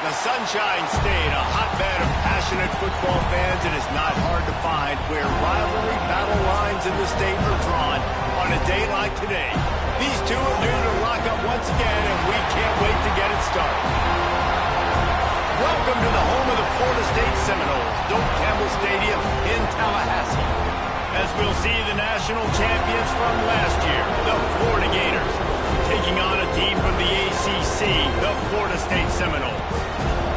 The Sunshine State, a hotbed of passionate football fans, and it's not hard to find where rivalry battle lines in the state are drawn on a day like today. These two are due to lock up once again, and we can't wait to get it started. Welcome to the home of the Florida State Seminoles, Doak Campbell Stadium in Tallahassee. As we'll see the national champions from last year, the Florida Gators, taking on a team from the ACC, the Florida State Seminoles.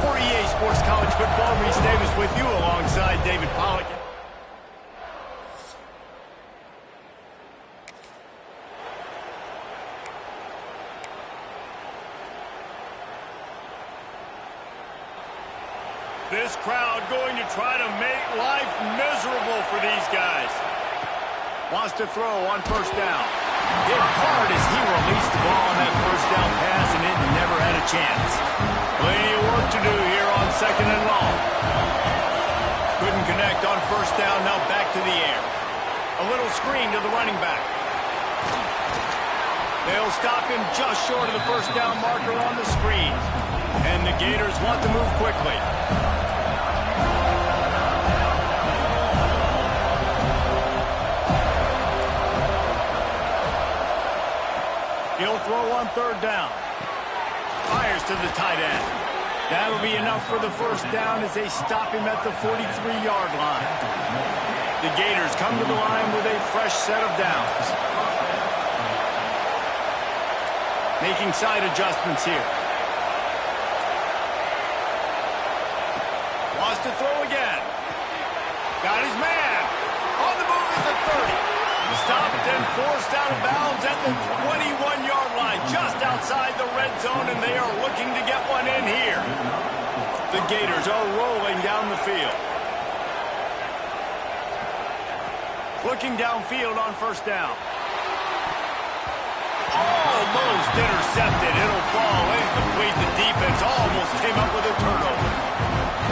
For EA Sports College Football, Reese Davis with you alongside David Pollock. This crowd going to try to make life miserable for these guys. Wants to throw on first down. Hit hard as he released the ball on that first down pass, and it never had a chance. Plenty of work to do here on second and long. Couldn't connect on first down, now back to the air. A little screen to the running back. They'll stop him just short of the first down marker on the screen. And the Gators want to move quickly. He'll throw on third down. Fires to the tight end. That'll be enough for the first down as they stop him at the 43-yard line. The Gators come to the line with a fresh set of downs. Making side adjustments here. Wants to throw again. Got his man. On the move at the 30. Stopped and forced out of bounds at the 21-yard line, just outside the red zone, and they are looking to get one in here. The Gators are rolling down the field. Looking downfield on first down. Almost intercepted. It'll fall incomplete. The defense almost came up with a turnover.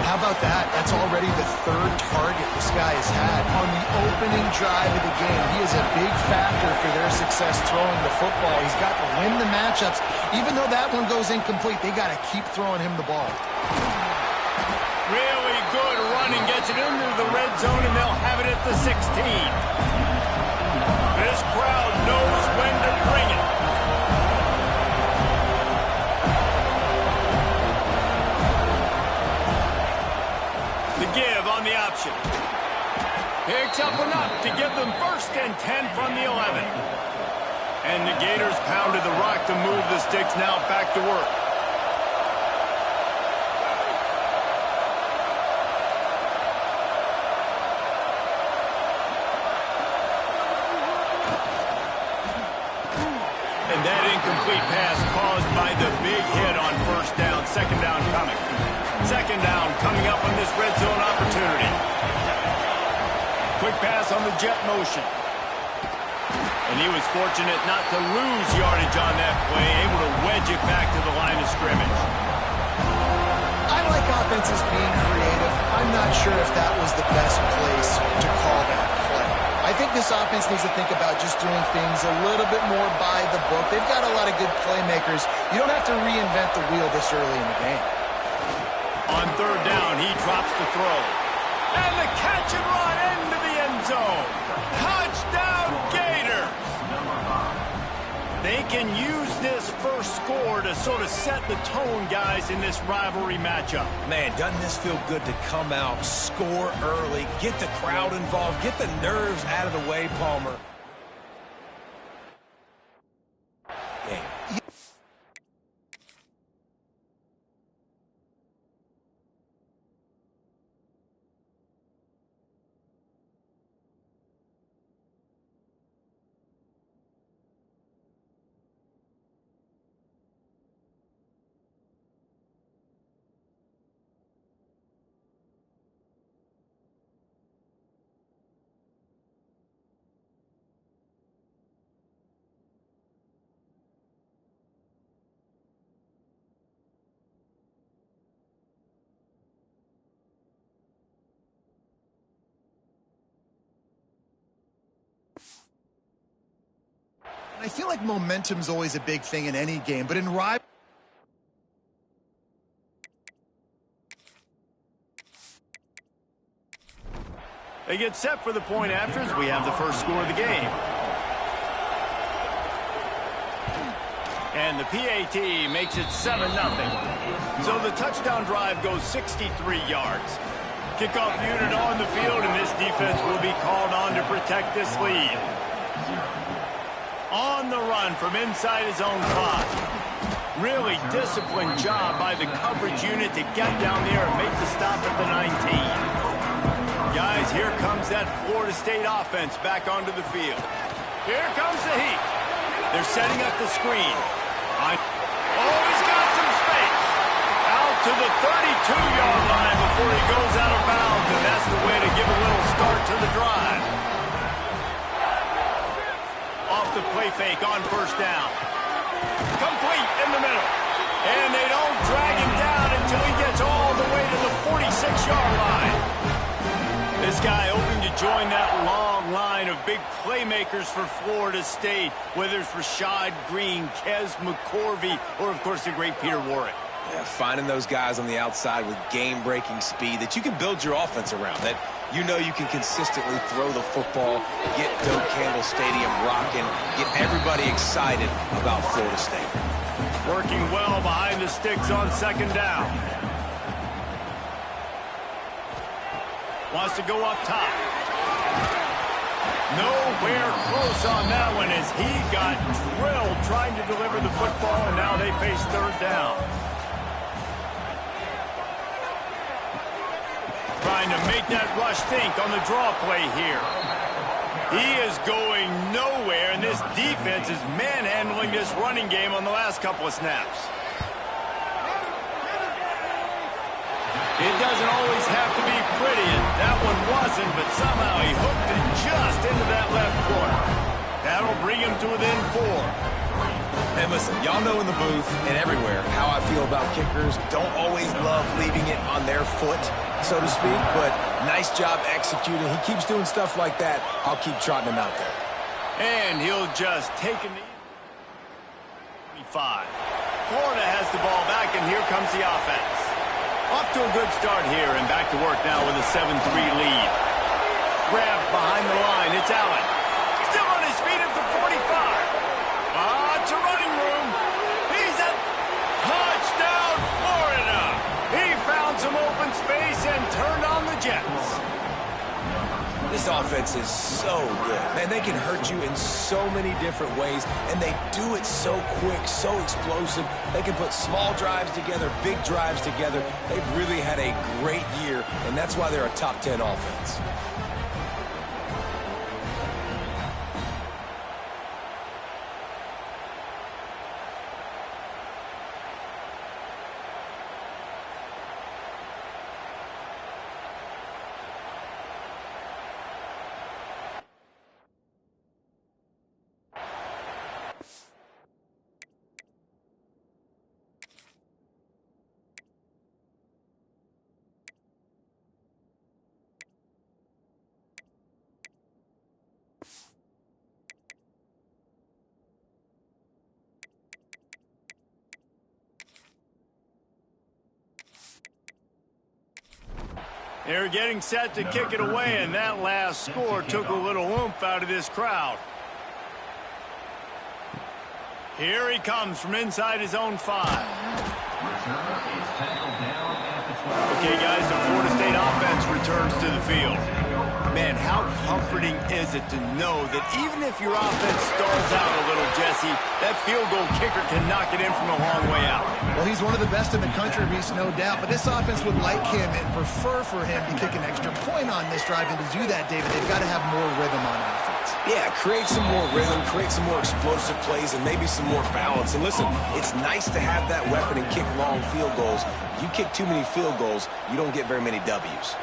How about that? That's already the third target this guy has had on the opening drive of the game. He is a big factor for their success throwing the football. He's got to win the matchups. Even though that one goes incomplete, they got to keep throwing him the ball. Really good running. Gets it into the red zone, and they'll have it at the 16. This crowd knows when to bring it. Give on the option. Picks up enough to give them first and 10 from the 11. And the Gators pounded the rock to move the sticks, now back to work. And that incomplete pass caused by the big hit on first down. Second down coming. Second down coming up on this red zone opportunity. Quick pass on the jet motion. And he was fortunate not to lose yardage on that play, able to wedge it back to the line of scrimmage. I like offenses being creative. I'm not sure if that was the best place to call that play. I think this offense needs to think about just doing things a little bit more by the book. They've got a lot of good playmakers. You don't have to reinvent the wheel this early in the game. On third down, he drops the throw. And the catch and run into the end zone. Touchdown, Gators! They can use this first score to sort of set the tone, guys, in this rivalry matchup. Man, doesn't this feel good to come out, score early, get the crowd involved, get the nerves out of the way, Palmer. I feel like momentum's always a big thing in any game, but in rivalry, They get set for the point after as we have the first score of the game. And the PAT makes it 7-0. So the touchdown drive goes 63 yards. Kickoff unit on the field, and this defense will be called on to protect this lead. On the run from inside his own 5. Really disciplined job by the coverage unit to get down there and make the stop at the 19. Guys, here comes that Florida State offense back onto the field. Here comes the heat. They're setting up the screen. Oh, he's got some space. Out to the 32-yard line before he goes out of bounds, and that's the way to give a little start to the drive. Off the play fake on first down. Complete in the middle. And they don't drag him down until he gets all the way to the 46-yard line. This guy hoping to join that long line of big playmakers for Florida State, whether it's Rashad Green, Kez McCorvey, or, of course, the great Peter Warrick. Yeah, finding those guys on the outside with game-breaking speed that you can build your offense around, that you know you can consistently throw the football, get Doak Campbell Stadium rocking, get everybody excited about Florida State. Working well behind the sticks on second down. Wants to go up top. Nowhere close on that one as he got drilled trying to deliver the football, and now they face third down. Trying to make that rush think on the draw play here. He is going nowhere, and this defense is manhandling this running game on the last couple of snaps. It doesn't always have to be pretty, and that one wasn't, but somehow he hooked it just into that left corner. That'll bring him to within 4. And listen, y'all know in the booth and everywhere how I feel about kickers. Don't always love leaving it on their foot, so to speak, but nice job executing. He keeps doing stuff like that. I'll keep trotting him out there. And he'll just take a knee. 5. Florida has the ball back, and here comes the offense. Off to a good start here, and back to work now with a 7-3 lead. Grab behind the line. It's Allen. Still on his feet at the 45. It's a running room. He's at touchdown, Florida. He found some open space and turned on the Jets. This offense is so good. Man, they can hurt you in so many different ways, and they do it so quick, so explosive. They can put small drives together, big drives together. They've really had a great year, and that's why they're a top 10 offense. They're getting set to kick it away, and that last score took a little oomph out of this crowd. Here he comes from inside his own 5. Okay, guys, the Florida State offense returns to the field. Man, how comforting is it to know that even if your offense stalls out a little, Jesse, that field goal kicker can knock it in from a long way out. Well, he's one of the best in the country, Reese, no doubt. But this offense would like him and prefer for him to kick an extra point on this drive. And to do that, David, they've got to have more rhythm on offense. Yeah, create some more rhythm, create some more explosive plays, and maybe some more balance. And listen, it's nice to have that weapon and kick long field goals. You kick too many field goals, you don't get very many W's.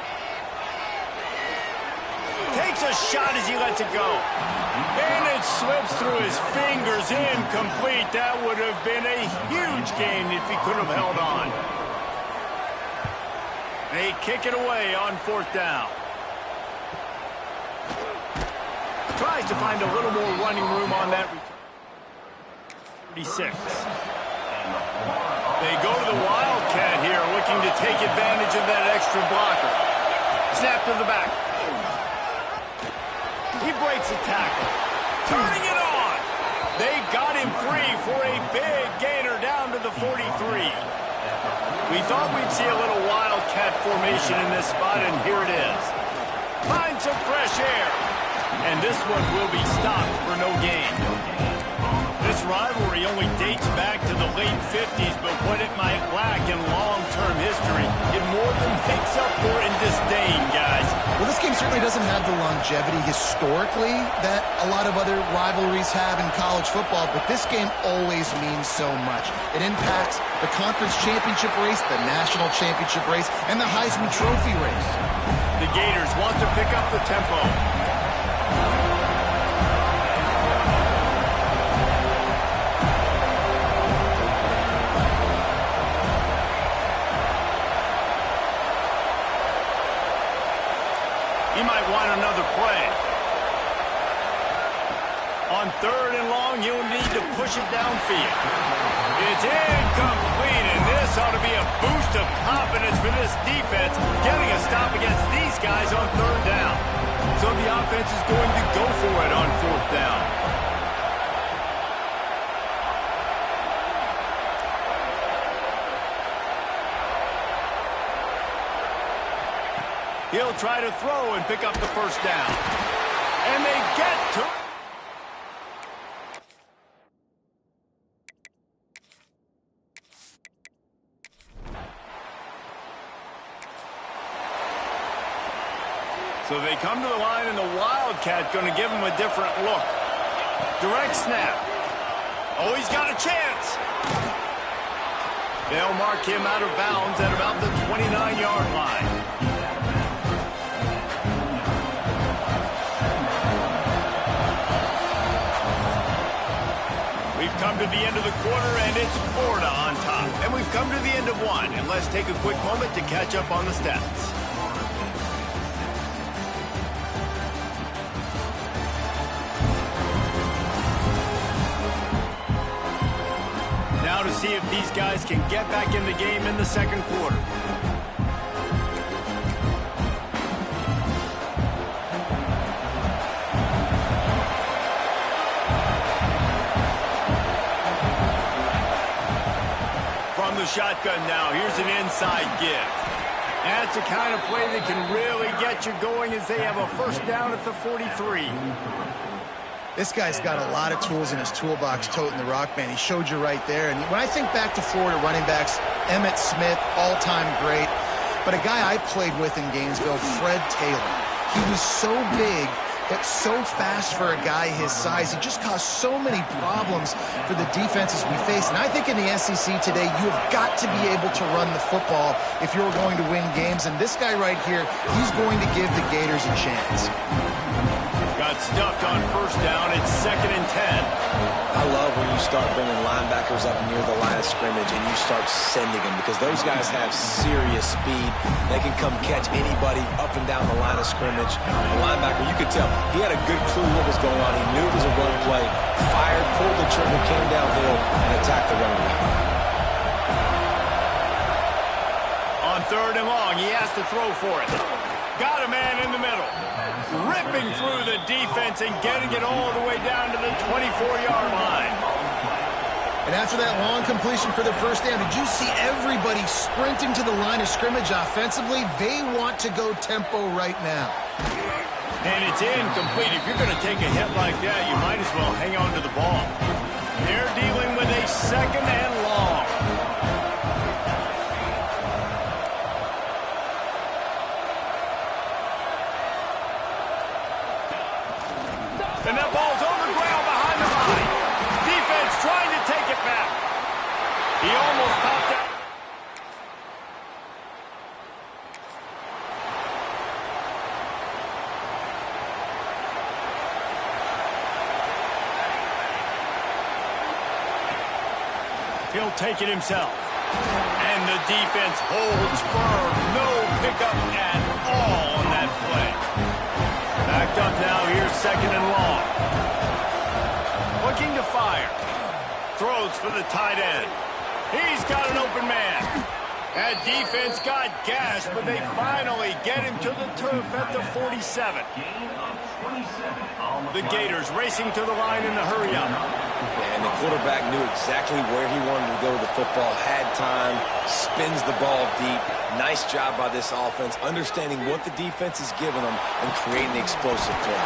Takes a shot as he lets it go. And it slips through his fingers, incomplete. That would have been a huge gain if he could have held on. They kick it away on fourth down. Tries to find a little more running room on that return. 36. They go to the Wildcat here, looking to take advantage of that extra blocker. Snap to the back. He breaks a tackle. Turning it on. They got him free for a big gainer down to the 43. We thought we'd see a little wildcat formation in this spot, and here it is. Find some fresh air. And this one will be stopped for no gain. This rivalry only dates back to the late 50s, but what it might lack in long-term history, it more than makes up for in disdain, guys. Well, this game certainly doesn't have the longevity historically that a lot of other rivalries have in college football, but this game always means so much. It impacts the conference championship race, the national championship race, and the Heisman Trophy race. The Gators want to pick up the tempo. He might want another play. On 3rd and long, he'll need to push it downfield. It's incomplete, and this ought to be a boost of confidence for this defense, getting a stop against these guys on 3rd down. So the offense is going to go for it on 4th down. He'll try to throw and pick up the 1st down. And they get to it. So they come to the line, and the Wildcat going to give him a different look. Direct snap. Oh, he's got a chance. They'll mark him out of bounds at about the 29-yard line. We've come to the end of the quarter, and it's Florida on top. And we've come to the end of one, and let's take a quick moment to catch up on the stats. Now to see if these guys can get back in the game in the 2nd quarter. From the shotgun now, here's an inside give. That's the kind of play that can really get you going as they have a 1st down at the 43. This guy's got a lot of tools in his toolbox toting the rock, man. He showed you right there. And when I think back to Florida running backs, Emmitt Smith, all-time great. But a guy I played with in Gainesville, Fred Taylor. He was so big, but so fast for a guy his size. He just caused so many problems for the defenses we face. And I think in the SEC today, you have got to be able to run the football if you're going to win games. And this guy right here, he's going to give the Gators a chance. Got stuffed on 1st down. It's 2nd and 10. I love when you start bringing linebackers up near the line of scrimmage and you start sending them, because those guys have serious speed. They can come catch anybody up and down the line of scrimmage. The linebacker, you could tell, he had a good clue what was going on. He knew it was a run play, fired, pulled the trigger, came downhill, and attacked the running back. On 3rd and long, he has to throw for it. Got a man in the middle. Ripping through the defense and getting it all the way down to the 24-yard line. And after that long completion for the 1st down, did you see everybody sprinting to the line of scrimmage offensively? They want to go tempo right now. And it's incomplete. If you're going to take a hit like that, you might as well hang on to the ball. They're dealing with a 2nd and long. And that ball's on the ground behind the body. Defense trying to take it back. He almost popped out. He'll take it himself. And the defense holds firm. No pickup at all on that play. Backed up now, here's 2nd and long. Looking to fire. Throws for the tight end. He's got an open man. That defense got gashed, but they finally get him to the turf at the 47. The Gators racing to the line in the hurry-up. And the quarterback knew exactly where he wanted to go with the football, had time, spins the ball deep. Nice job by this offense, understanding what the defense is giving them and creating the explosive play.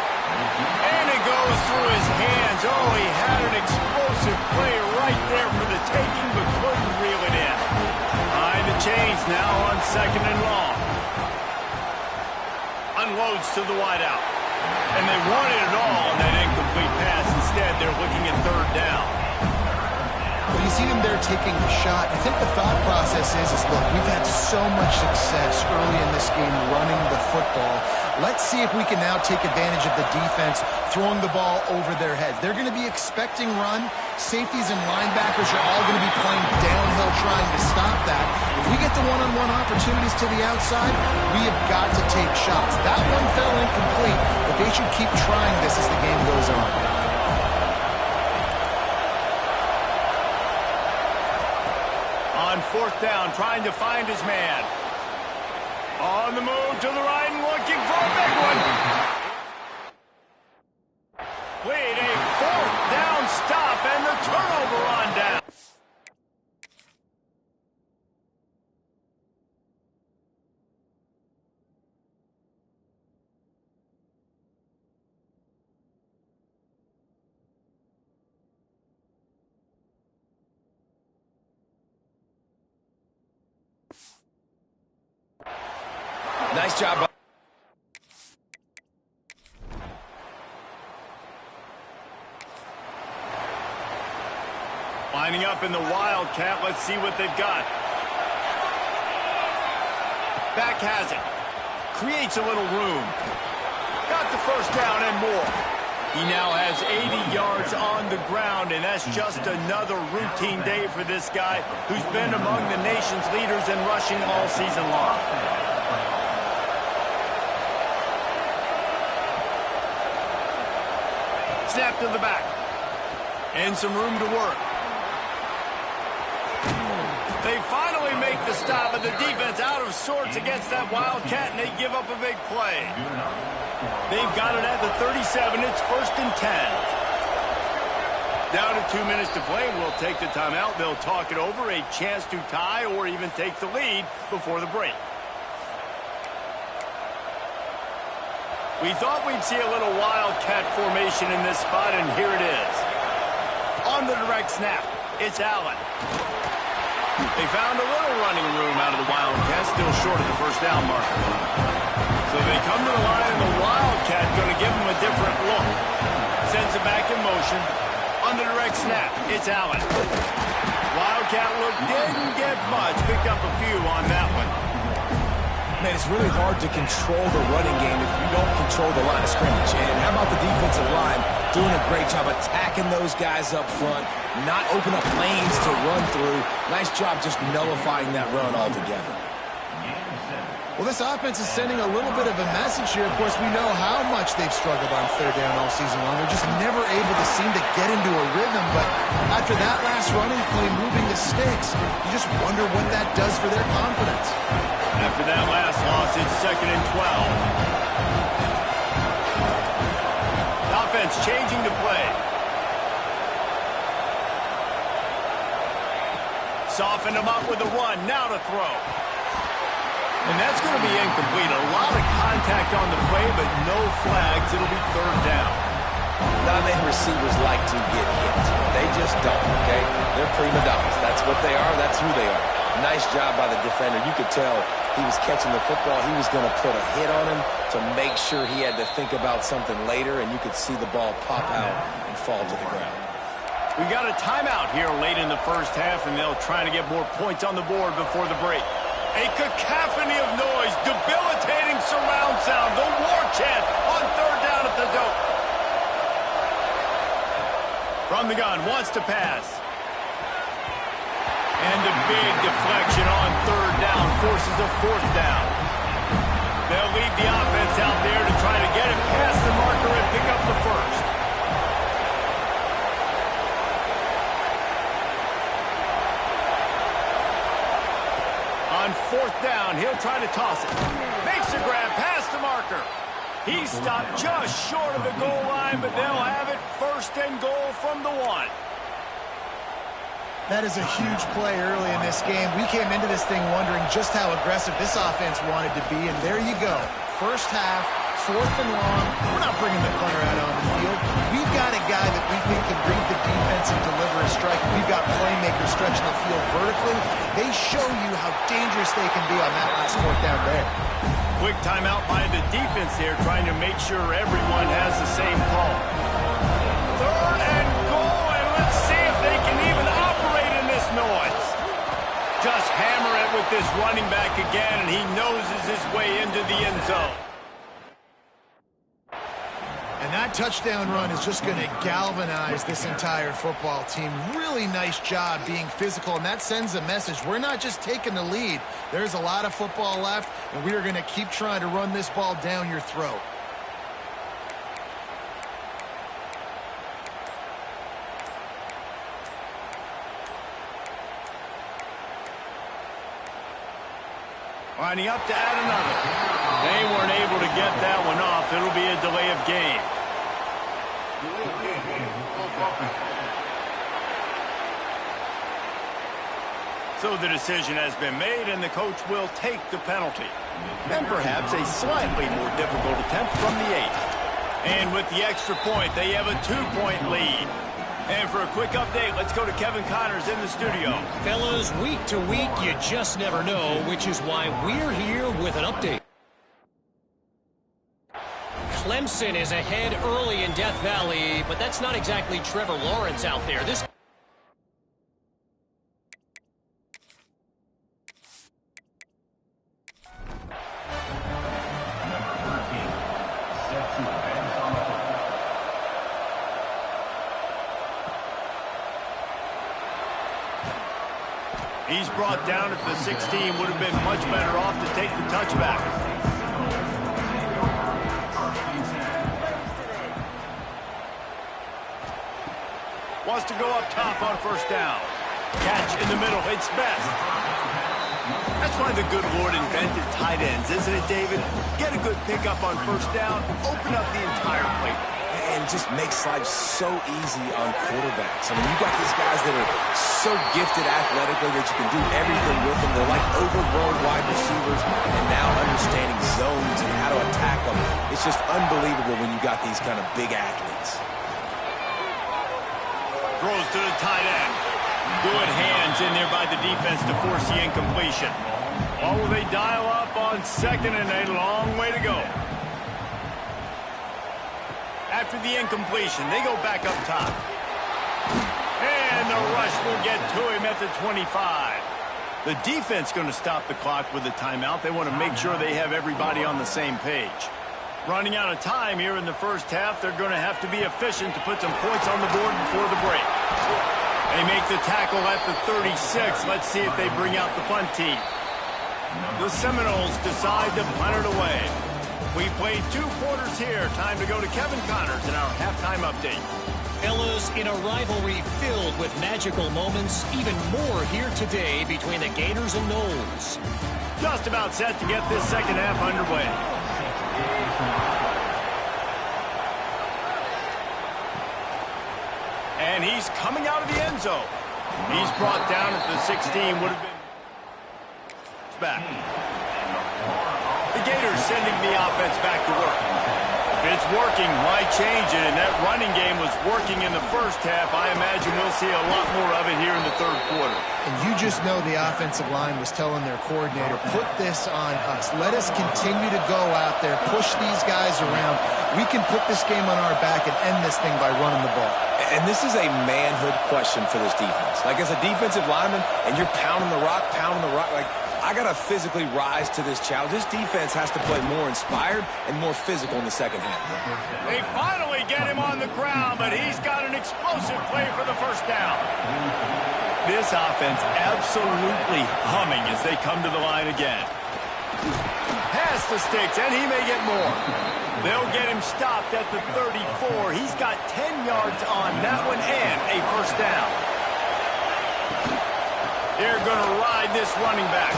And it goes through his hands. Oh, he had an explosive play right there for the taking, but couldn't reel it in. Behind the chains now on 2nd and long. Unloads to the wideout. And they wanted it all on that incomplete pass. Instead, they're looking at 3rd down. Well, you see them there taking the shot. I think the thought process is look, we've had so much success early in this game running the football. Let's see if we can now take advantage of the defense throwing the ball over their heads. They're going to be expecting run. Safeties and linebackers are all going to be playing downhill trying to stop that. If we get the one-on-one opportunities to the outside, we have got to take shots. That one fell incomplete, but they should keep trying this as the game goes on. On 4th down, trying to find his man. On the move to the right and looking for a big one. Lead a 4th down stop and the turnover on down. Nice job. Lining up in the Wildcat. Let's see what they've got. Back has it. Creates a little room. Got the 1st down and more. He now has 80 yards on the ground, and that's just another routine day for this guy who's been among the nation's leaders in rushing all season long. Snap to the back. And some room to work. They finally make the stop, but the defense out of sorts against that Wildcat, and they give up a big play. They've got it at the 37. It's 1st and 10. Down to 2 minutes to play, and we'll take the timeout. They'll talk it over, a chance to tie or even take the lead before the break. We thought we'd see a little Wildcat formation in this spot, and here it is. On the direct snap, it's Allen. They found a little running room out of the Wildcat, still short of the 1st down marker. So they come to the line, and the Wildcat going to give them a different look. Sends it back in motion. On the direct snap, it's Allen. Wildcat look didn't get much. Picked up a few on that one. Man, it's really hard to control the running game if you don't control the line of scrimmage. And how about the defensive line doing a great job attacking those guys up front, not open up lanes to run through. Nice job just nullifying that run altogether. Well, this offense is sending a little bit of a message here. Of course, we know how much they've struggled on 3rd down all season long. They're just never able to seem to get into a rhythm. But after that last running play, moving the sticks, you just wonder what that does for their confidence. After that last loss, it's 2nd and 12. Offense changing the play. Soften them up with a run. Now to throw. And that's going to be incomplete. A lot of contact on the play, but no flags. It'll be 3rd down. Not many receivers like to get hit. They just don't, okay? They're prima donnas. That's what they are. That's who they are. Nice job by the defender. You could tell he was catching the football. He was going to put a hit on him to make sure he had to think about something later, and you could see the ball pop out and fall to the ground. We got a timeout here late in the 1st half, and they'll try to get more points on the board before the break. A cacophony of noise, debilitating surround sound, the war chant on 3rd down at the dope. From the gun, wants to pass. And a big deflection on 3rd down forces a 4th down. They'll lead the offense out there to try to get it past the marker and pick up the 1st. On 4th down, he'll try to toss it. Makes a grab past the marker. He stopped just short of the goal line, but they'll have it 1st and goal from the 1. That is a huge play early in this game. We came into this thing wondering just how aggressive this offense wanted to be, and there you go. First half, 4th and long. We're not bringing the punter out on the field. We've got a guy that we think can read the defense and deliver a strike. We've got playmakers stretching the field vertically. They show you how dangerous they can be on that last 4th down there. Quick timeout by the defense here, trying to make sure everyone has the same call. 3rd and goal, and let's see if they can even operate in this noise. Just hammer it with this running back again, and he noses his way into the end zone. And that touchdown run is just going to galvanize this entire football team. Really nice job being physical, and that sends a message. We're not just taking the lead. There's a lot of football left, and we are going to keep trying to run this ball down your throat. Lining up to add another. They weren't able to get that one off. It'll be a delay of game. So the decision has been made, and the coach will take the penalty. And perhaps a slightly more difficult attempt from the 8. And with the extra point, they have a 2-point lead. And for a quick update, let's go to Kevin Connors in the studio. Fellas, week to week, you just never know, which is why we're here with an update. Clemson is ahead early in Death Valley, but that's not exactly Trevor Lawrence out there. This He's brought down at the 16. Would have been much better off to take the touchback. Wants to go up top on 1st down. Catch in the middle. It's best. That's why the good Lord invented tight ends, isn't it, David? Get a good pickup on 1st down. Open up the entire plate. And just makes life so easy on quarterbacks. I mean, you got these guys that are so gifted athletically that you can do everything with them. They're like overgrown wide receivers, and now understanding zones and how to attack them. It's just unbelievable when you got these kind of big athletes. Throws to the tight end. Good hands in there by the defense to force the incompletion. Oh, will they dial up on 2nd and a long way to go. After the incompletion, they go back up top. And the rush will get to him at the 25. The defense going to stop the clock with a timeout. They want to make sure they have everybody on the same page. Running out of time here in the 1st half, they're going to have to be efficient to put some points on the board before the break. They make the tackle at the 36. Let's see if they bring out the punt team. The Seminoles decide to punt it away. We played 2 quarters here. Time to go to Kevin Connors in our halftime update. Fellas, in a rivalry filled with magical moments, even more here today between the Gators and Noles. Just about set to get this 2nd half underway. And he's coming out of the end zone. He's brought down at the 16. Would have been back. The Gators sending the offense back to work. If it's working, why change it? And that running game was working in the 1st half. I imagine we'll see a lot more of it here in the 3rd quarter. And you just know the offensive line was telling their coordinator, put this on us. Let us continue to go out there, push these guys around. We can put this game on our back and end this thing by running the ball. And this is a manhood question for this defense. Like, as a defensive lineman, and you're pounding the rock, like, I got to physically rise to this challenge. This defense has to play more inspired and more physical in the 2nd half. They finally get him on the ground, but he's got an explosive play for the 1st down. This offense absolutely humming as they come to the line again. Pass the sticks, and he may get more. They'll get him stopped at the 34. He's got 10 yards on that one and a 1st down. They're going to ride this running back.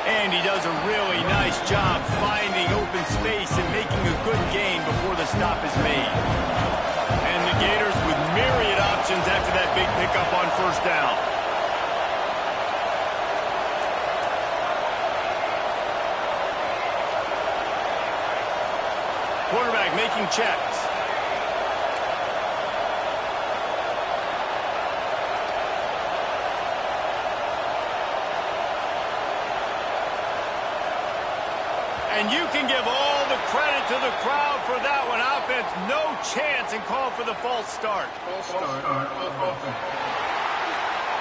And he does a really nice job finding open space and making stop is made. And the Gators with myriad options after that big pickup on first down. Quarterback making checks. And you can give all the credit to the crowd for that one. Offense, no chance, and call for the false start.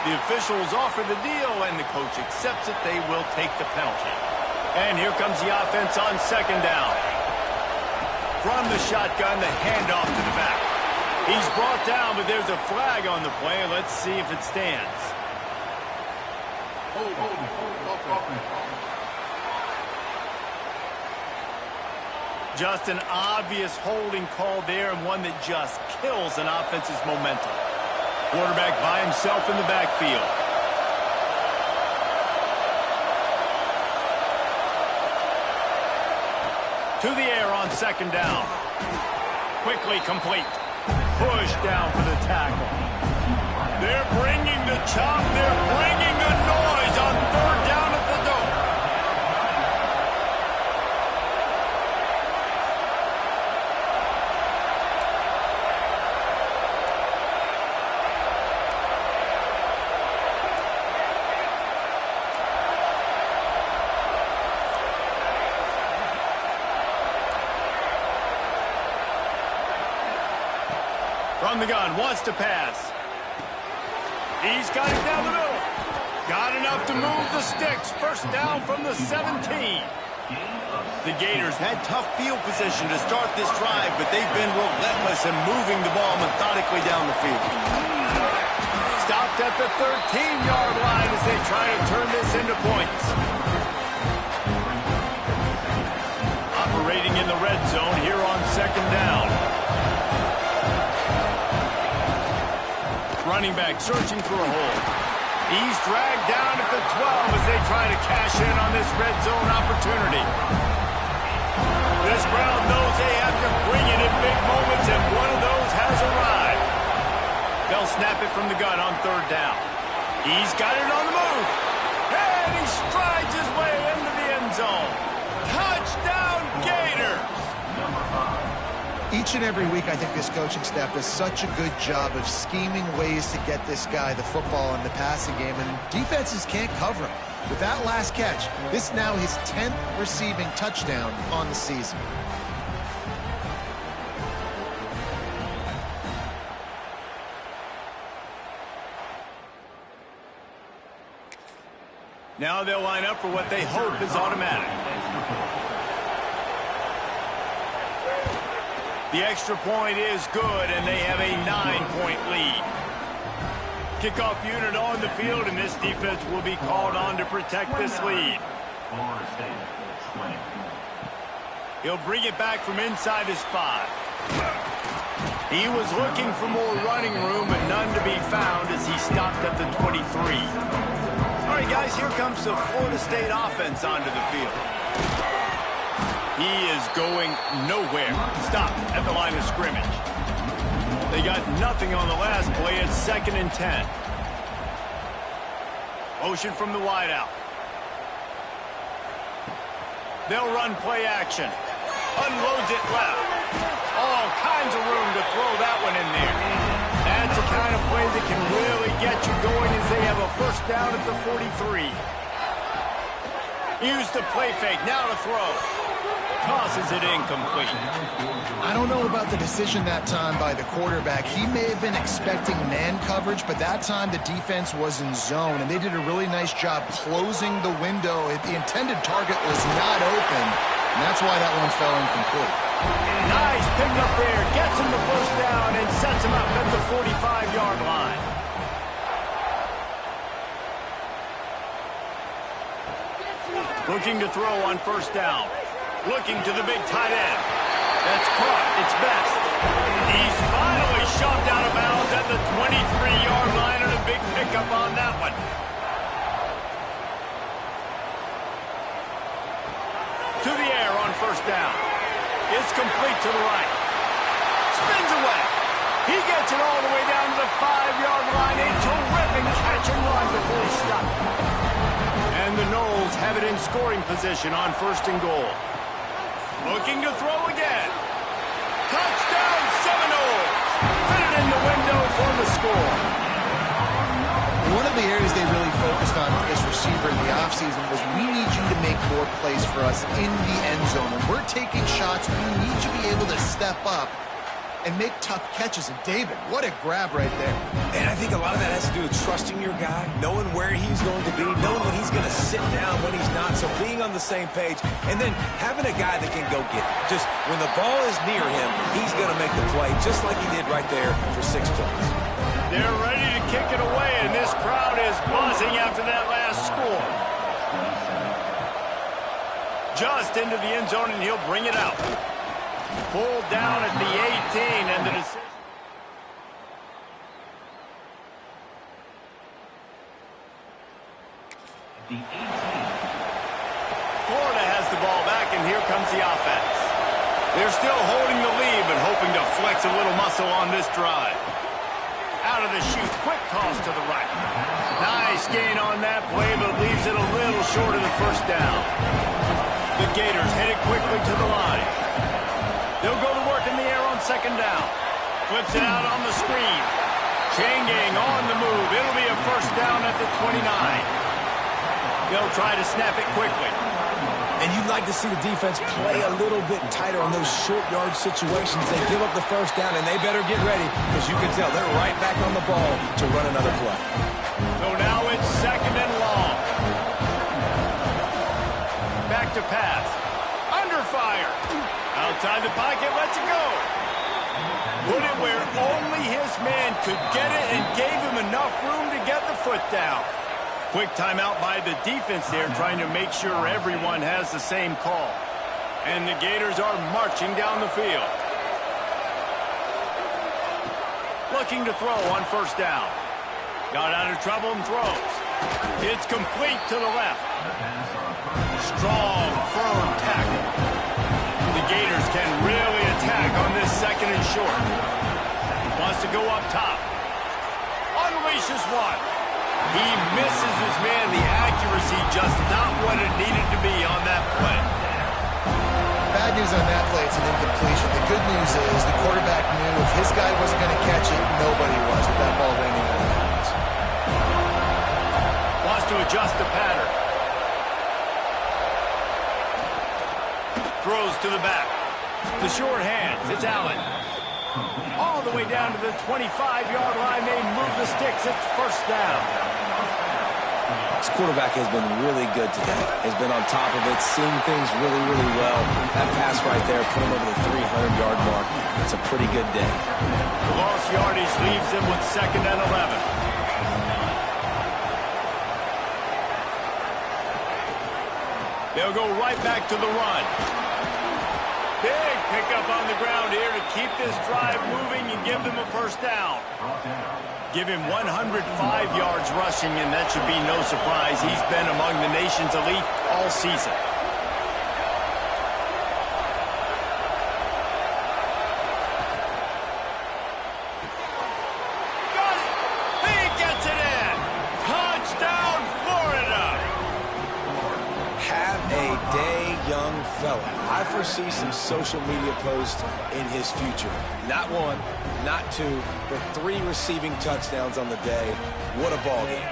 The officials offer the deal, and the coach accepts it. They will take the penalty. And here comes the offense on second down. From the shotgun, the handoff to the back. He's brought down, but there's a flag on the play. Let's see if it stands. Just an obvious holding call there, and one that just kills an offense's momentum. Quarterback by himself in the backfield. To the air on second down. Quickly complete. Push down for the tackle. They're bringing the chop. They're bringing the noise on third down at the door. From the gun, wants to pass. He's got it down the middle. Got enough to move the sticks. First down from the 17. The Gators had tough field position to start this drive, but they've been relentless in moving the ball methodically down the field. Stopped at the 13-yard line as they try to turn this into points. Operating in the red zone here on second down. Running back searching for a hole. He's dragged down at the 12 as they try to cash in on this red zone opportunity. This crowd knows they have to bring it in big moments, and one of those has arrived. They'll snap it from the gun on third down. He's got it on the move. And he strides his way into the end zone. Touchdown, Gators! Each and every week, I think this coaching staff does such a good job of scheming ways to get this guy the football in the passing game, and defenses can't cover him. With that last catch, this is now his 10th receiving touchdown on the season. Now they'll line up for what they hope is automatic. The extra point is good, and they have a 9-point lead. Kickoff unit on the field, and this defense will be called on to protect this lead. He'll bring it back from inside his 5. He was looking for more running room, but none to be found as he stopped at the 23. All right, guys, here comes the Florida State offense onto the field. He is going nowhere. Stop at the line of scrimmage. They got nothing on the last play. It's 2nd and 10. Motion from the wideout. They'll run play action. Unloads it left. All kinds of room to throw that one in there. That's the kind of play that can really get you going as they have a first down at the 43. Use the play fake. Now to throw. Tosses it incomplete. I don't know about the decision that time by the quarterback. He may have been expecting man coverage, but that time the defense was in zone, and they did a really nice job closing the window. The intended target was not open, and that's why that one fell incomplete. Nice pickup there. Gets him the first down and sets him up at the 45-yard line. Looking to throw on first down. Looking to the big tight end. That's caught. It's best. He's finally shoved out of bounds at the 23-yard line, and a big pickup on that one. To the air on first down. It's complete to the right. spins away. He gets it all the way down to the 5-yard line. A terrific catch and run before he stopped. And the Knowles have it in scoring position on 1st and goal. Looking to throw again. Touchdown, Seminoles. Fit it in the window for the score. One of the areas they really focused on with this receiver in the offseason was we need you to make more plays for us in the end zone. When we're taking shots, we need you to be able to step up and make tough catches. And David, what a grab right there. And I think a lot of that has to do with trusting your guy, knowing where he's going to be, knowing when he's going to sit down, when he's not, so being on the same page, and then having a guy that can go get it. Just when the ball is near him, he's going to make the play, just like he did right there for 6 points. They're ready to kick it away, and this crowd is buzzing after that last score. Just into the end zone, and he'll bring it out. Pulled down at the 18, and the decision. Florida has the ball back, and here comes the offense. They're still holding the lead, but hoping to flex a little muscle on this drive. Out of the chute, quick toss to the right. Nice gain on that play, but leaves it a little short of the 1st down. The Gators headed quickly to the line. They'll go to work in the air on 2nd down. Flips it out on the screen. Chain gang on the move. It'll be a 1st down at the 29. They'll try to snap it quickly. And you'd like to see the defense play a little bit tighter on those short yard situations. They give up the 1st down, and they better get ready because you can tell they're right back on the ball to run another play. So now it's 2nd and long. Back to pass. Under fire. Outside the pocket, lets it go. Put it where only his man could get it and gave him enough room to get the foot down. Quick timeout by the defense there, trying to make sure everyone has the same call. And the Gators are marching down the field. Looking to throw on 1st down. Got out of trouble and throws. It's complete to the left. Strong, firm tackle. The Gators can really attack on this 2nd and short. Wants to go up top. Unleashes one. He misses his man. The accuracy just not what it needed to be on that play. Bad news on that play, it's an incompletion. The good news is the quarterback knew if his guy wasn't going to catch it, nobody was with that ball landing out of bounds. Wants to adjust the pattern. Throws to the back. The short hands. It's Allen. All the way down to the 25-yard line. They move the sticks. It's 1st down. This quarterback has been really good today. Has been on top of it, seeing things really, really well. That pass right there put him over the 300-yard mark. It's a pretty good day. The lost yardage leaves him with 2nd and 11. They'll go right back to the run. Big pickup on the ground here to keep this drive moving and give them a 1st down. Give him 105 yards rushing, and that should be no surprise. He's been among the nation's elite all season. Got it! He gets it in! Touchdown, Florida! Have a day, young fella. I foresee some social media posts in his future. Not 1, not 2, but 3 receiving touchdowns on the day. What a ball game.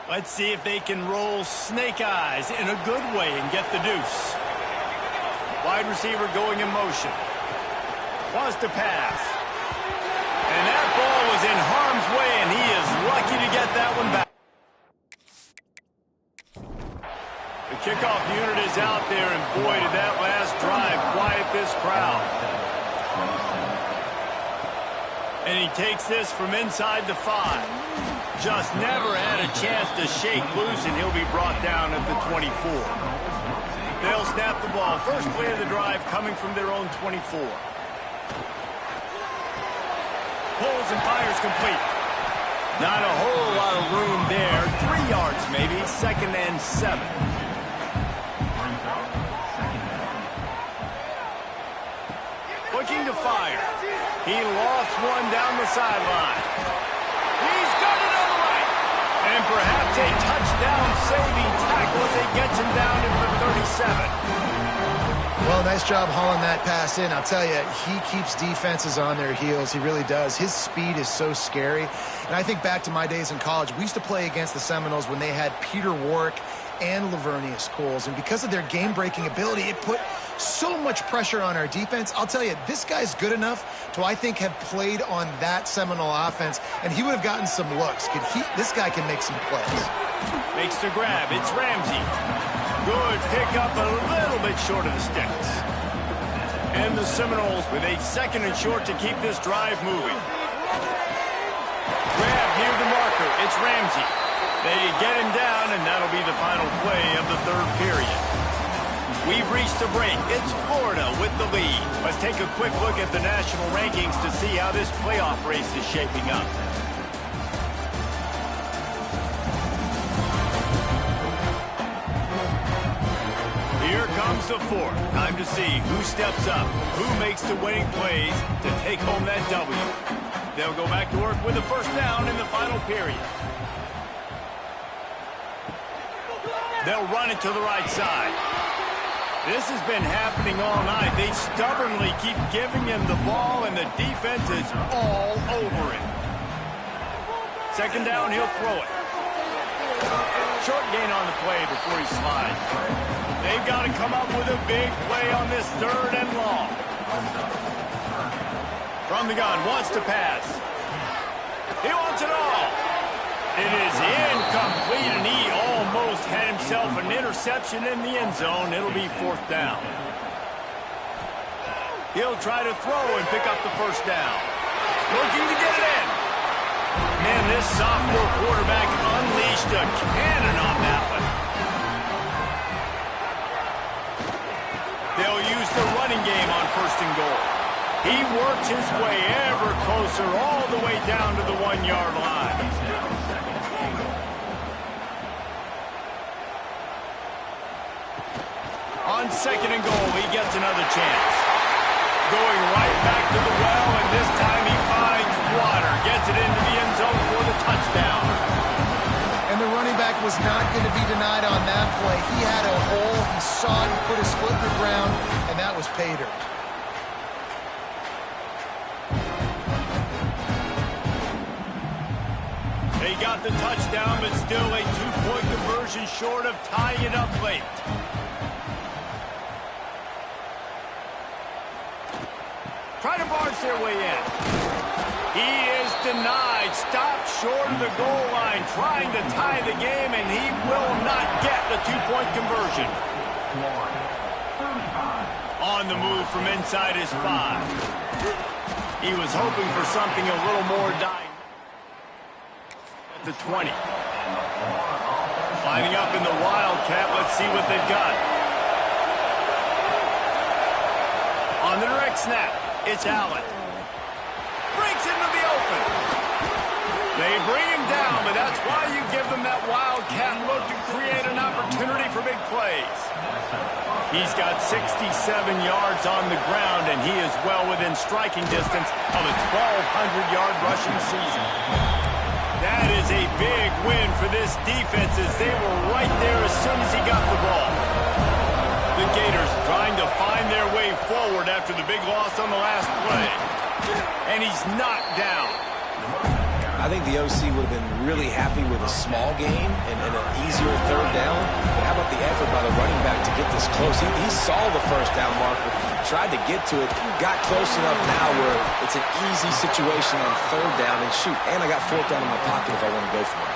Let's see if they can roll snake eyes in a good way and get the deuce. Wide receiver going in motion. Wants to pass. And that ball was in harm's way, and he is lucky to get that one back. The kickoff unit is out there, and boy, did that last drive quiet this crowd. And he takes this from inside the 5. Just never had a chance to shake loose, and he'll be brought down at the 24. They'll snap the ball. First play of the drive coming from their own 24. Pulls and fires complete. Not a whole lot of room there. 3 yards maybe. 2nd and 7. Looking to fire. He lost one down the sideline. He's got it on the right. And perhaps a touchdown-saving tackle as he gets him down into the 37. Well, nice job hauling that pass in. I'll tell you, he keeps defenses on their heels. He really does. His speed is so scary. And I think back to my days in college. We used to play against the Seminoles when they had Peter Warrick and Lavernius Coles. And because of their game-breaking ability, it put so much pressure on our defense. I'll tell you, this guy's good enough to, I think, have played on that Seminole offense, and he would have gotten some looks. This guy can make some plays. Makes the grab. It's Ramsey. Good pick up, a little bit short of the sticks. And the Seminoles with a 2nd and short to keep this drive moving. Grab near the marker. It's Ramsey. They get him down, and that'll be the final play of the 3rd period. We've reached the break. It's Florida with the lead. Let's take a quick look at the national rankings to see how this playoff race is shaping up. Here comes the 4th. Time to see who steps up, who makes the winning plays to take home that W. They'll go back to work with a 1st down in the final period. They'll run it to the right side. This has been happening all night. They stubbornly keep giving him the ball, and the defense is all over it. 2nd down, he'll throw it. Short gain on the play before he slides. They've got to come up with a big play on this 3rd and long. From the gun, wants to pass. He wants it all. It is incomplete, and he almost had himself an interception in the end zone. It'll be 4th down. He'll try to throw and pick up the 1st down. Looking to get it in. Man, this sophomore quarterback unleashed a cannon on that one. They'll use the running game on 1st and goal. He works his way ever closer all the way down to the 1-yard line. On 2nd and goal, he gets another chance. Going right back to the well, and this time he finds water. Gets it into the end zone for the touchdown. And the running back was not going to be denied on that play. He had a hole, he saw it, he put his foot in the ground, and that was pay dirt. They got the touchdown, but still a 2-point conversion short of tying it up late. Try to barge their way in. He is denied. Stopped short of the goal line, trying to tie the game, and he will not get the 2-point conversion. On the move from inside his 5. He was hoping for something a little more dynamic. At the 20. Lining up in the Wildcat. Let's see what they've got. On the direct snap. It's Allen. Breaks into the open. They bring him down, but that's why you give them that wildcat look to create an opportunity for big plays. He's got 67 yards on the ground, and he is well within striking distance of a 1,200-yard rushing season. That is a big win for this defense, as they were right there as soon as he got the ball. The Gators trying to find their way forward after the big loss on the last play. And he's knocked down. I think the OC would have been really happy with a small gain and an easier 3rd down. But how about the effort by the running back to get this close? He saw the 1st down marker, tried to get to it, got close enough now where it's an easy situation on 3rd down. And shoot, and I got 4th down in my pocket if I want to go for it.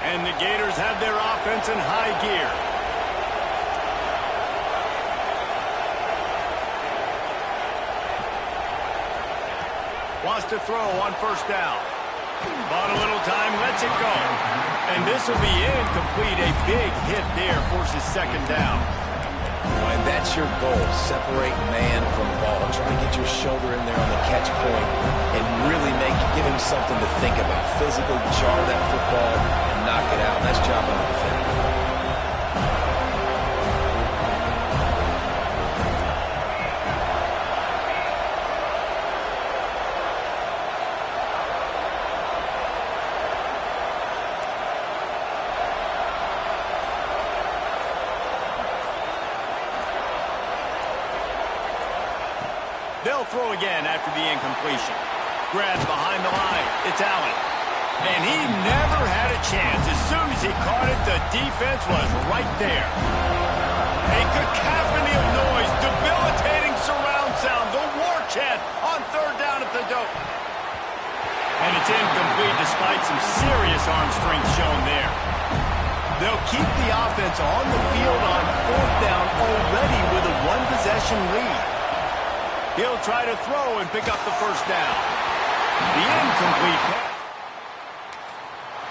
And the Gators have their offense in high gear. Wants to throw on first down. Bought a little time, lets it go. And this will be incomplete. A big hit there, forces second down. And that's your goal. Separate man from ball. Try to get your shoulder in there on the catch point and really give him something to think about. Physically jar that football and knock it out. Nice job on the defender. They'll throw again after the incompletion. Grabs behind the line. It's Allen. And he never had a chance. As soon as he caught it, the defense was right there. A cacophony of noise, debilitating surround sound, the war chant on third down at the dope. And it's incomplete despite some serious arm strength shown there. They'll keep the offense on the field on fourth down already with a one-possession lead. He'll try to throw and pick up the first down. The incomplete pass.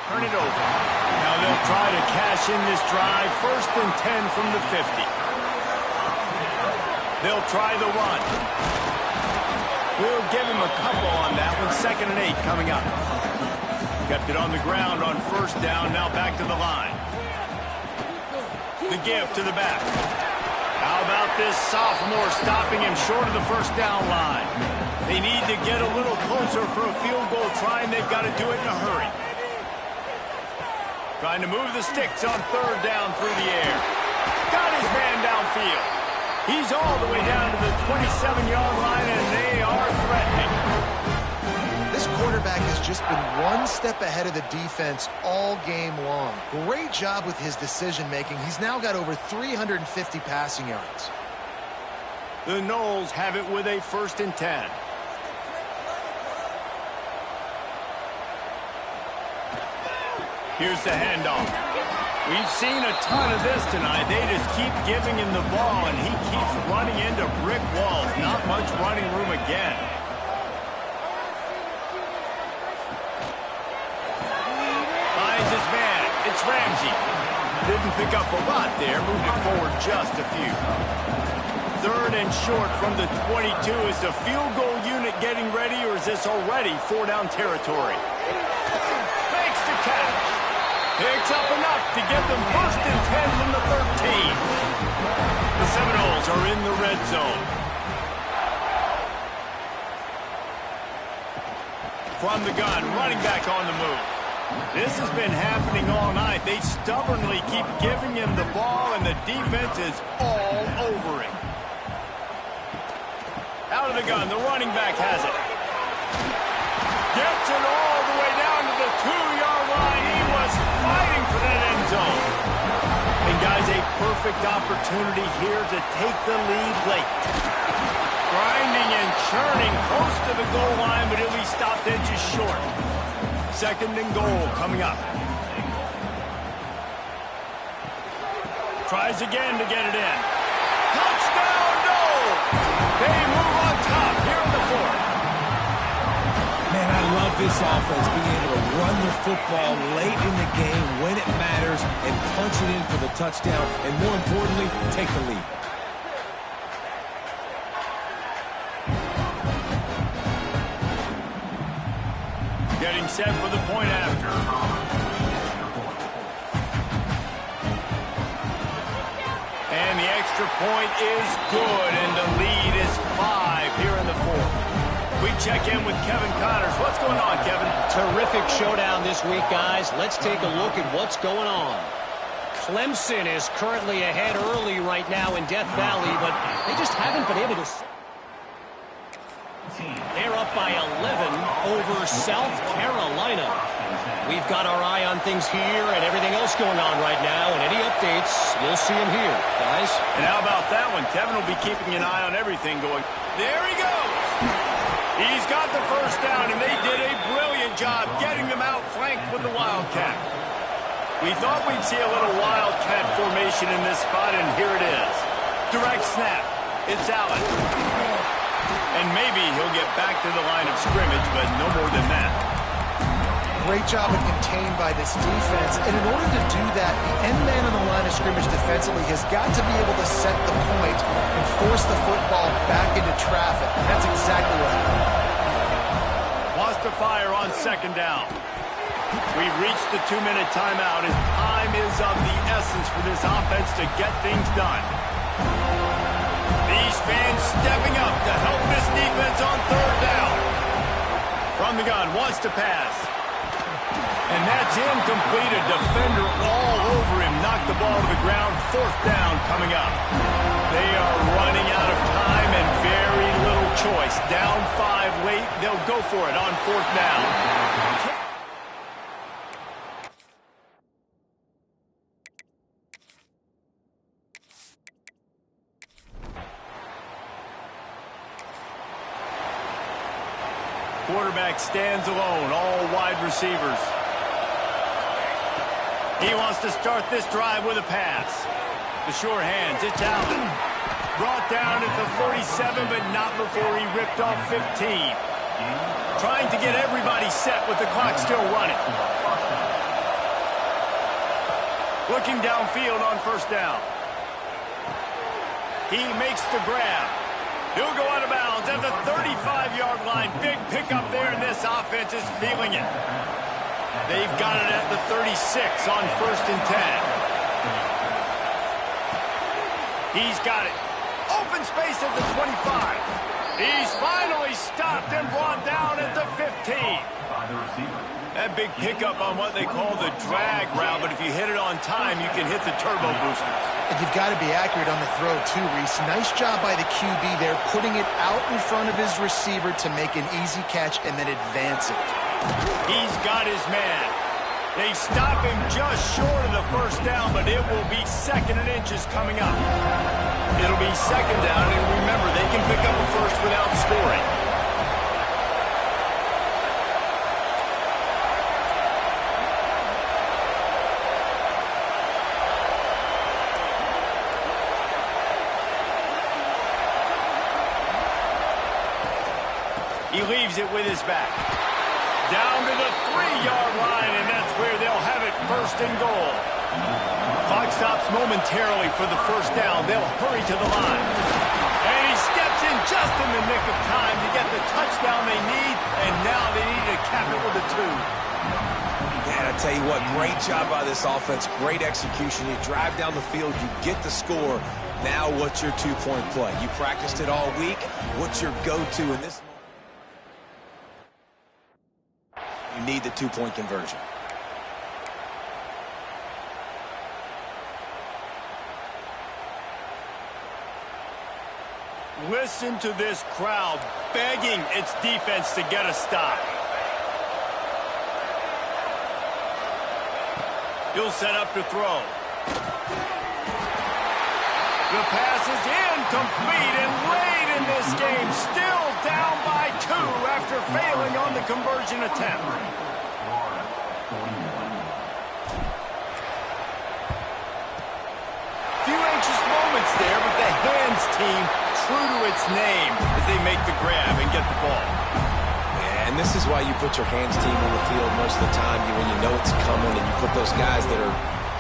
Turn it over. Now they'll try to cash in this drive. 1st and 10 from the 50. They'll try the run. We'll give him a couple on that one. 2nd and 8 coming up. Kept it on the ground on first down. Now back to the line. The give to the back. How about this sophomore stopping him short of the first down line? They need to get a little closer for a field goal try, and they've got to do it in a hurry. Trying to move the sticks on third down through the air. Got his man downfield. He's all the way down to the 27-yard line, and they are threatening. This quarterback has just been one step ahead of the defense all game long. Great job with his decision-making. He's now got over 350 passing yards. The Noles have it with a 1st and 10. Here's the handoff. We've seen a ton of this tonight. They just keep giving him the ball, and he keeps running into brick walls. Not much running room again. Finds his man. It's Ramsey. Didn't pick up a lot there. Moved it forward just a few. 3rd and short from the 22. Is the field goal unit getting ready, or is this already 4-down territory? Makes the catch. Picks up enough to get them 1st and 10 from the 13. The Seminoles are in the red zone. From the gun, running back on the move. This has been happening all night. They stubbornly keep giving him the ball, and the defense is all over him. Out of the gun, the running back has it. Gets it all the way down to the 2-yard line. He was fighting for that end zone. And guys, a perfect opportunity here to take the lead late. Grinding and churning close to the goal line, but he'll be stopped inches short. 2nd and goal coming up. Tries again to get it in. Touchdown, no! They move on top here in the 4th. Man, I love this offense being able to run the football late in the game when it matters and punch it in for the touchdown, and more importantly, take the lead. Getting set for the point after. And the extra point is good, and the lead is 5 here in the 4th. We check in with Kevin Connors. What's going on, Kevin? Terrific showdown this week, guys. Let's take a look at what's going on. Clemson is currently ahead early right now in Death Valley, but they just haven't been able to... They're up by 11 over South Carolina. We've got our eye on things here and everything else going on right now, and any updates, you'll see them here, guys. And how about that one? Kevin will be keeping an eye on everything going. There he goes! He's got the first down, and they did a brilliant job getting them out flanked with the Wildcat. We thought we'd see a little Wildcat formation in this spot, and here it is. Direct snap. It's Allen. And maybe he'll get back to the line of scrimmage, but no more than that. Great job of contained by this defense. And in order to do that, the end man on the line of scrimmage defensively has got to be able to set the point and force the football back into traffic. That's exactly what happened. Wants to fire on second down. We've reached the 2-minute timeout, and time is of the essence for this offense to get things done. These fans stepping up to help this defense on third down. From the gun, wants to pass. And that's incomplete. A defender all over him. Knocked the ball to the ground. Fourth down coming up. They are running out of time and very little choice. Down 5 late. They'll go for it on fourth down. Quarterback stands alone, all wide receivers. He wants to start this drive with a pass. The sure hands, it's Allen. Brought down at the 47, but not before he ripped off 15. Trying to get everybody set with the clock still running. Looking downfield on first down. He makes the grab. He'll go out of bounds at the 35-yard line. Big pickup there, and this offense is feeling it. They've got it at the 36 on first and 10. He's got it. Open space at the 25. He's finally stopped and brought down at the 15. That big pickup on what they call the drag route, but if you hit it on time, you can hit the turbo boosters. And you've got to be accurate on the throw, too, Reese. Nice job by the QB there, putting it out in front of his receiver to make an easy catch and then advance it. He's got his man. They stop him just short of the first down, but it will be second and inches coming up. It'll be second down, and remember, they can pick up a first without scoring. He leaves it with his back. Down to the 3-yard line, and that's where they'll have it first and goal. Clock stops momentarily for the first down. They'll hurry to the line. And he steps in just in the nick of time to get the touchdown they need, and now they need to cap it with a 2. Man, I tell you what, great job by this offense. Great execution. You drive down the field, you get the score. Now what's your 2-point play? You practiced it all week. What's your go-to in this? You need the 2-point conversion. Listen to this crowd begging its defense to get a stop. He'll set up to throw. The pass is incomplete, and late in this game, still down by 2 after failing on the conversion attempt. Few anxious moments there, but the hands team true to its name as they make the grab and get the ball. Yeah, and this is why you put your hands team on the field most of the time when you know it's coming, and you put those guys that are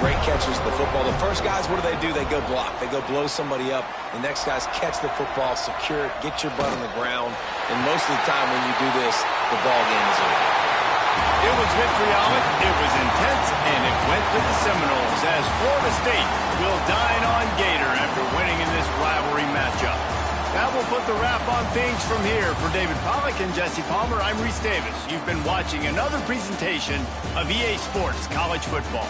great catchers of the football. The first guys, what do? They go block. They go blow somebody up. The next guys catch the football, secure it, get your butt on the ground. And most of the time when you do this, the ball game is over. It was vitriolic, it was intense, and it went to the Seminoles as Florida State will dine on Gator after winning in this rivalry matchup. That will put the wrap on things from here. For David Pollack and Jesse Palmer, I'm Reese Davis. You've been watching another presentation of EA Sports College Football.